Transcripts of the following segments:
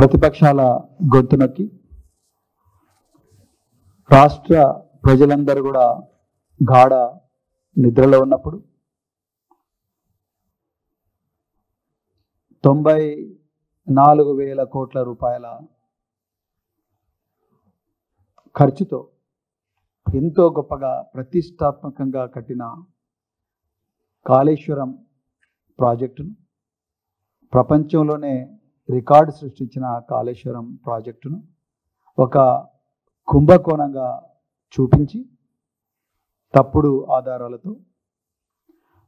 ప్రతిపక్షాల గొంతు నొక్కి రాష్ట్ర ప్రజలందరూ కూడా గాఢ నిద్రలో ఉన్నప్పుడు 94,000 కోట్ల రూపాయల ఖర్చుతో ఎంతో గొప్పగా ప్రతిష్టాత్మకంగా కట్టిన కాళేశ్వరం ప్రాజెక్టును, ప్రపంచంలోనే రికార్డు సృష్టించిన కాళేశ్వరం ప్రాజెక్టును ఒక కుంభకోణంగా చూపించి తప్పుడు ఆధారాలతో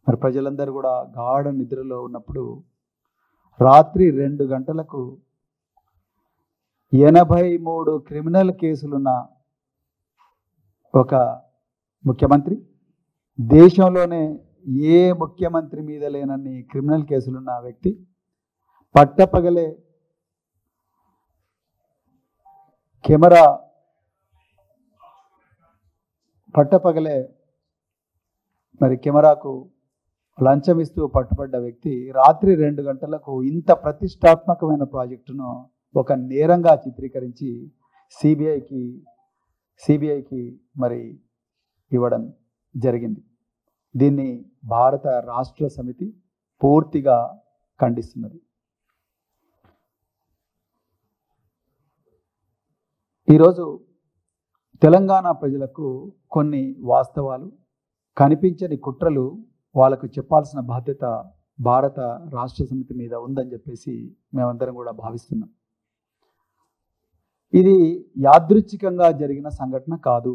మరి ప్రజలందరూ కూడా గాఢ నిద్రలో ఉన్నప్పుడు రాత్రి 2 గంటలకు 83 క్రిమినల్ కేసులున్న ఒక ముఖ్యమంత్రి, దేశంలోనే ఏ ముఖ్యమంత్రి మీద లేనన్ని క్రిమినల్ కేసులున్న వ్యక్తి పట్టపగలే కెమెరాకు లంచం ఇస్తూ పట్టుబడ్డ వ్యక్తి రాత్రి 2 గంటలకు ఇంత ప్రతిష్టాత్మకమైన ప్రాజెక్టును ఒక నేరంగా చిత్రీకరించి సిబిఐకి మరి ఇవ్వడం జరిగింది. దీన్ని భారత రాష్ట్ర సమితి పూర్తిగా ఖండిస్తున్నది. ఈరోజు తెలంగాణ ప్రజలకు కొన్ని వాస్తవాలు, కనిపించని కుట్రలు వాళ్ళకు చెప్పాల్సిన బాధ్యత భారత రాష్ట్ర సమితి మీద ఉందని చెప్పేసి మేమందరం కూడా భావిస్తున్నాం. ఇది యాదృచ్ఛికంగా జరిగిన సంఘటన కాదు.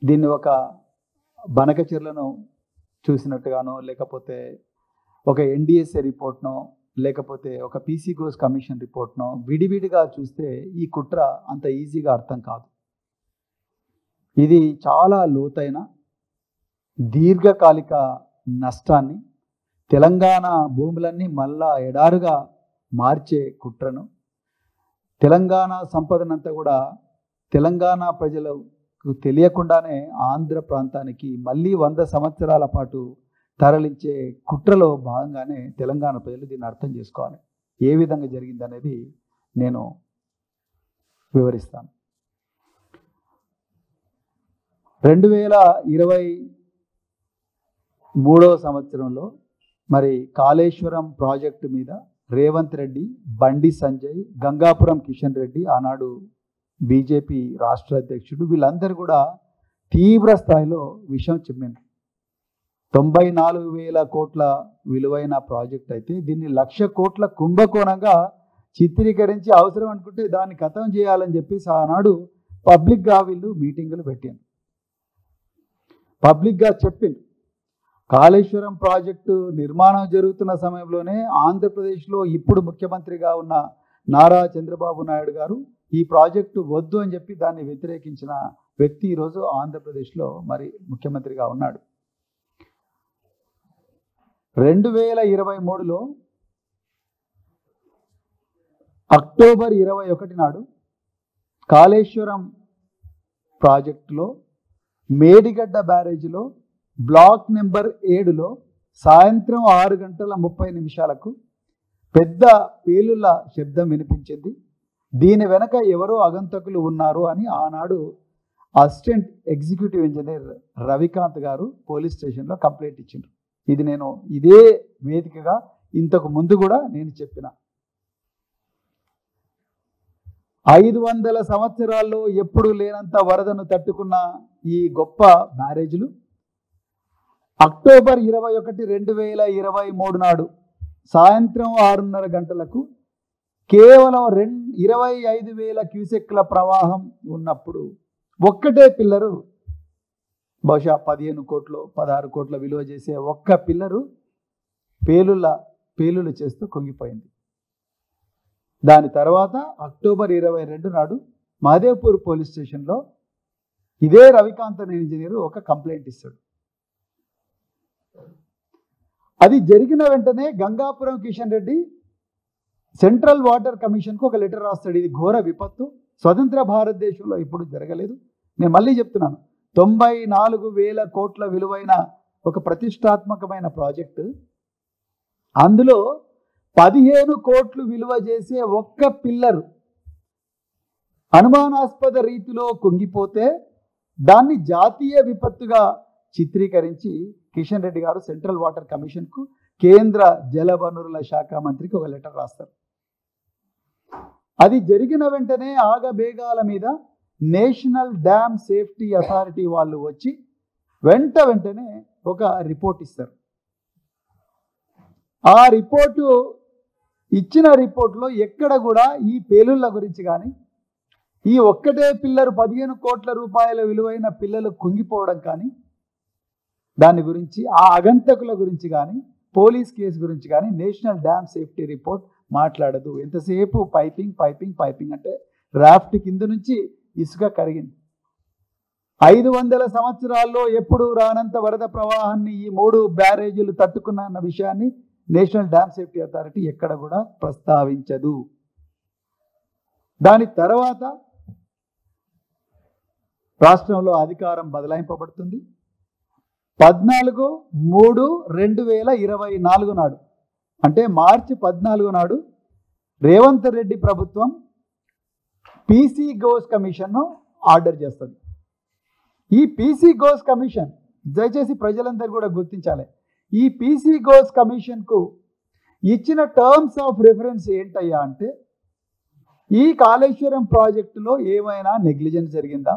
దీన్ని ఒక బనకచెర్లను చూసినట్టుగానో, లేకపోతే ఒక ఎన్డిఎస్ఏ రిపోర్ట్నో, లేకపోతే ఒక పీసీ ఘోష్ కమిషన్ రిపోర్ట్నో విడివిడిగా చూస్తే ఈ కుట్ర అంత ఈజీగా అర్థం కాదు. ఇది చాలా లోతైన దీర్ఘకాలిక నష్టాన్ని, తెలంగాణ భూములన్నీ మళ్ళా ఎడారుగా మార్చే కుట్రను, తెలంగాణ సంపదనంతా కూడా తెలంగాణ ప్రజలకు తెలియకుండానే ఆంధ్ర ప్రాంతానికి మళ్ళీ 100 సంవత్సరాల పాటు తరలించే కుట్రలో భాగంగానే తెలంగాణ ప్రజలు దీన్ని అర్థం చేసుకోవాలి. ఏ విధంగా జరిగిందనేది నేను వివరిస్తాను. 2023వ సంవత్సరంలో మరి కాళేశ్వరం ప్రాజెక్టు మీద రేవంత్ రెడ్డి, బండి సంజయ్, గంగాపురం కిషన్ రెడ్డి, ఆనాడు బీజేపీ రాష్ట్ర అధ్యక్షుడు, వీళ్ళందరూ కూడా తీవ్ర స్థాయిలో విషయం చెప్పారు. 94,000 కోట్ల విలువైన ప్రాజెక్ట్ అయితే దీన్ని 1,00,000 కోట్ల కుంభకోణంగా చిత్రీకరించి అవసరం అనుకుంటే దాన్ని ఖతం చేయాలని చెప్పేసి ఆనాడు పబ్లిక్గా వీళ్ళు మీటింగులు పెట్టారు. పబ్లిక్గా చెప్పింది. కాళేశ్వరం ప్రాజెక్టు నిర్మాణం జరుగుతున్న సమయంలోనే ఆంధ్రప్రదేశ్లో ఇప్పుడు ముఖ్యమంత్రిగా ఉన్న నారా చంద్రబాబు నాయుడు గారు ఈ ప్రాజెక్టు వద్దు అని చెప్పి దాన్ని వ్యతిరేకించిన వ్యక్తి ఈరోజు ఆంధ్రప్రదేశ్లో మరి ముఖ్యమంత్రిగా ఉన్నాడు. 2023లో అక్టోబర్ 21 నాడు కాళేశ్వరం ప్రాజెక్టులో మేడిగడ్డ బ్యారేజీలో బ్లాక్ నెంబర్ 7లో సాయంత్రం 6:30 పెద్ద పేలుళ్ల శబ్దం వినిపించింది. దీని వెనక ఎవరో అగంతకులు ఉన్నారు అని ఆనాడు అసిస్టెంట్ ఎగ్జిక్యూటివ్ ఇంజనీర్ రవికాంత్ గారు పోలీస్ స్టేషన్లో కంప్లైంట్ ఇచ్చిండ్రు. ఇది నేను ఇదే వేదికగా ఇంతకు ముందు కూడా నేను చెప్పిన 500 సంవత్సరాల్లో ఎప్పుడు లేనంత వరదను తట్టుకున్న ఈ గొప్ప బ్యారేజీలు అక్టోబర్ 21, 2023 నాడు సాయంత్రం 6:30 గంటలకు కేవలం 25,000 క్యూసెక్ల ప్రవాహం ఉన్నప్పుడు ఒక్కటే పిల్లరు, బహుశా 15 కోట్లు 16 కోట్ల విలువ చేసే ఒక్క పిల్లరు పేలులు చేస్తూ కుంగిపోయింది. దాని తర్వాత అక్టోబర్ 22 నాడు మహదేవ్పూర్ పోలీస్ స్టేషన్లో ఇదే రవికాంత్ అనే ఇంజనీరు ఒక కంప్లైంట్ ఇస్తాడు. అది జరిగిన వెంటనే గంగాపురం కిషన్ రెడ్డి సెంట్రల్ వాటర్ కమిషన్కు ఒక లెటర్ రాస్తాడు. ఇది ఘోర విపత్తు, స్వతంత్ర భారతదేశంలో ఇప్పుడు జరగలేదు. నేను మళ్ళీ చెప్తున్నాను, 94,000 కోట్ల విలువైన ఒక ప్రతిష్టాత్మకమైన ప్రాజెక్టు, అందులో 15 కోట్లు విలువ చేసే ఒక్క పిల్లర్ అనుమానాస్పద రీతిలో కుంగిపోతే దాన్ని జాతీయ విపత్తుగా చిత్రీకరించి కిషన్ రెడ్డి గారు సెంట్రల్ వాటర్ కమిషన్కు కేంద్ర జల వనరుల శాఖ మంత్రికి ఒక లెటర్ రాస్తారు. అది జరిగిన వెంటనే ఆగబేగాల మీద నేషనల్ డ్యామ్ సేఫ్టీ అథారిటీ వాళ్ళు వచ్చి వెంటనే ఒక రిపోర్ట్ ఇస్తారు. ఆ రిపోర్టు ఇచ్చిన రిపోర్ట్లో ఎక్కడ కూడా ఈ పేలుళ్ల గురించి కానీ, ఈ ఒక్కటే పిల్లరు 15 కోట్ల రూపాయల విలువైన పిల్లలు కుంగిపోవడం కానీ, దాని గురించి ఆ అగంతకుల గురించి కానీ, పోలీస్ కేసు గురించి కానీ నేషనల్ డ్యామ్ సేఫ్టీ రిపోర్ట్ మాట్లాడదు. ఎంతసేపు పైపింగ్ అంటే రాఫ్ట్ కింద నుంచి ఇసుక కరిగింది. 500 సంవత్సరాల్లో ఎప్పుడు రానంత వరద ప్రవాహాన్ని ఈ 3 బ్యారేజీలు తట్టుకున్న అన్న విషయాన్ని నేషనల్ డ్యామ్ సేఫ్టీ అథారిటీ ఎక్కడ కూడా ప్రస్తావించదు. దాని తర్వాత రాష్ట్రంలో అధికారం బదలాయింపబడుతుంది. 14/3/2024 నాడు, అంటే మార్చి 14 నాడు రేవంత్ రెడ్డి ప్రభుత్వం పీసీ ఘోష్ కమిషన్ను ఆర్డర్ చేస్తుంది. ఈ పీసీ ఘోష్ కమిషన్ దయచేసి ప్రజలందరూ కూడా గుర్తించాలి. ఈ పీసీ ఘోష్ కమిషన్కు ఇచ్చిన టర్మ్స్ ఆఫ్ రిఫరెన్స్ ఏంటయ్యా అంటే, ఈ కాళేశ్వరం ప్రాజెక్టులో ఏమైనా నెగ్లిజెన్స్ జరిగిందా,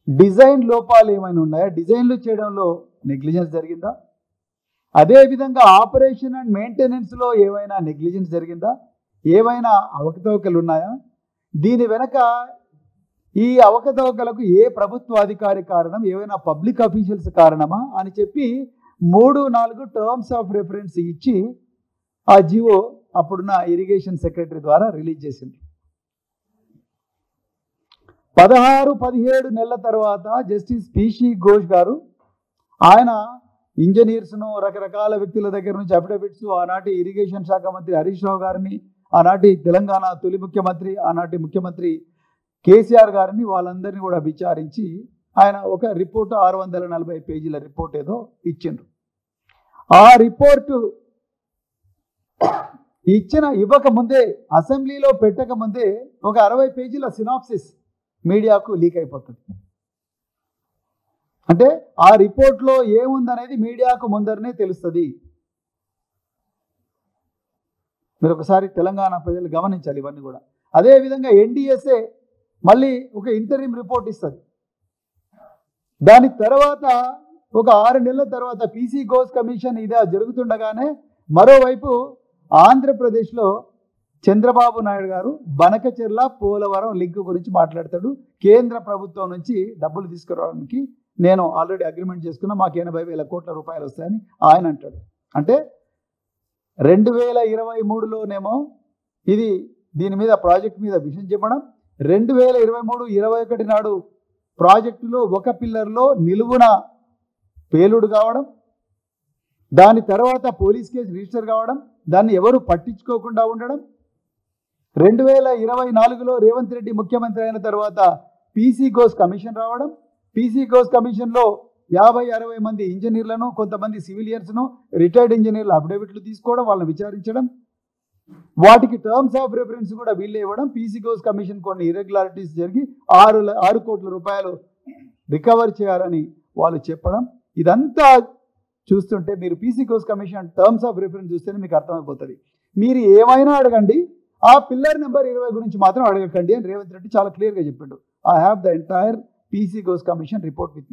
డిజైన్ లోపాలు ఏమైనా ఉన్నాయా, డిజైన్లు చేయడంలో నెగ్లిజెన్స్ జరిగిందా, అదేవిధంగా ఆపరేషన్ అండ్ మెయింటెనెన్స్లో ఏమైనా నెగ్లిజెన్స్ జరిగిందా, ఏమైనా అవకతవకలు ఉన్నాయా, దీని వెనక ఈ అవకతవకలకు ఏ ప్రభుత్వ అధికారి కారణం, ఏమైనా పబ్లిక్ అఫీషియల్స్ కారణమా అని చెప్పి 3-4 టర్మ్స్ ఆఫ్ రెఫరెన్స్ ఇచ్చి ఆ జివో అప్పుడున్న ఇరిగేషన్ సెక్రటరీ ద్వారా రిలీజ్ చేసింది. 16-17 నెలల తర్వాత జస్టిస్ పీసీ ఘోష్ గారు ఆయన ఇంజనీర్స్ను రకరకాల వ్యక్తుల దగ్గర నుంచి అఫిడవిట్స్, ఆనాటి ఇరిగేషన్ శాఖ మంత్రి హరీష్ రావు గారిని, ఆనాటి తెలంగాణ తొలి ముఖ్యమంత్రి, ఆనాటి ముఖ్యమంత్రి కేసీఆర్ గారిని, వాళ్ళందరినీ కూడా విచారించి ఆయన ఒక రిపోర్టు 640 పేజీల రిపోర్ట్ ఏదో ఇచ్చిండ్రు. ఆ రిపోర్టు ఇవ్వకముందే, అసెంబ్లీలో పెట్టకముందే ఒక 60 పేజీల సినాప్సిస్ మీడియాకు లీక్ అయిపోతుంది. అంటే ఆ రిపోర్ట్లో ఏముందనేది మీడియాకు ముందరనే తెలుస్తుంది. మీరు ఒకసారి తెలంగాణ ప్రజలు గమనించాలి ఇవన్నీ కూడా. అదేవిధంగా ఎన్డీఎస్ఏ మళ్ళీ ఒక ఇంటరిమ్ రిపోర్ట్ ఇస్తుంది. దాని తర్వాత ఒక 6 నెలల తర్వాత పీసీ ఘోష్ కమిషన్ ఇదే జరుగుతుండగానే మరోవైపు ఆంధ్రప్రదేశ్లో చంద్రబాబు నాయుడు గారు బనకచెర్ల పోలవరం లింక్ గురించి మాట్లాడతాడు. కేంద్ర ప్రభుత్వం నుంచి డబ్బులు తీసుకురావడానికి నేను ఆల్రెడీ అగ్రిమెంట్ చేసుకున్నా, మాకు 80,000 కోట్ల రూపాయలు వస్తాయని ఆయన అంటాడు. అంటే 2023లోనేమో దీని మీద ప్రాజెక్ట్ మీద విషయం చెప్పడం, 2023-21 నాడు ప్రాజెక్టులో ఒక పిల్లర్లో నిలువున పేలుడు కావడం, దాని తర్వాత పోలీస్ కేసు రిజిస్టర్ కావడం, దాన్ని ఎవరు పట్టించుకోకుండా ఉండడం, 2024లో రేవంత్ రెడ్డి ముఖ్యమంత్రి అయిన తర్వాత పీసీ ఘోష్ కమిషన్ రావడం, పీసీ ఘోష్ కమిషన్లో 50-60 మంది ఇంజనీర్లను, కొంతమంది సివిలియన్స్ను, రిటైర్డ్ ఇంజనీర్ల అఫిడవిట్లు తీసుకోవడం, వాళ్ళని విచారించడం, వాటికి టర్మ్స్ ఆఫ్ రెఫరెన్స్ కూడా వీళ్ళే ఇవ్వడం, పీసీ ఘోష్ కమిషన్ కొన్ని ఇర్రెగ్యులారిటీస్ జరిగి 6 కోట్ల రూపాయలు రికవర్ చేయాలని వాళ్ళు చెప్పడం, ఇదంతా చూస్తుంటే మీరు PC Ghosh commission terms of reference చూస్తేనే మీకు అర్థమైపోతుంది. మీరు ఏమైనా అడగండి, ఆ పిల్లర్ నెంబర్ 20 గురించి మాత్రం అడగకండి అని రేవంత్ రెడ్డి చాలా క్లియర్గా చెప్పిండు. I have the entire PC Ghosh commission report with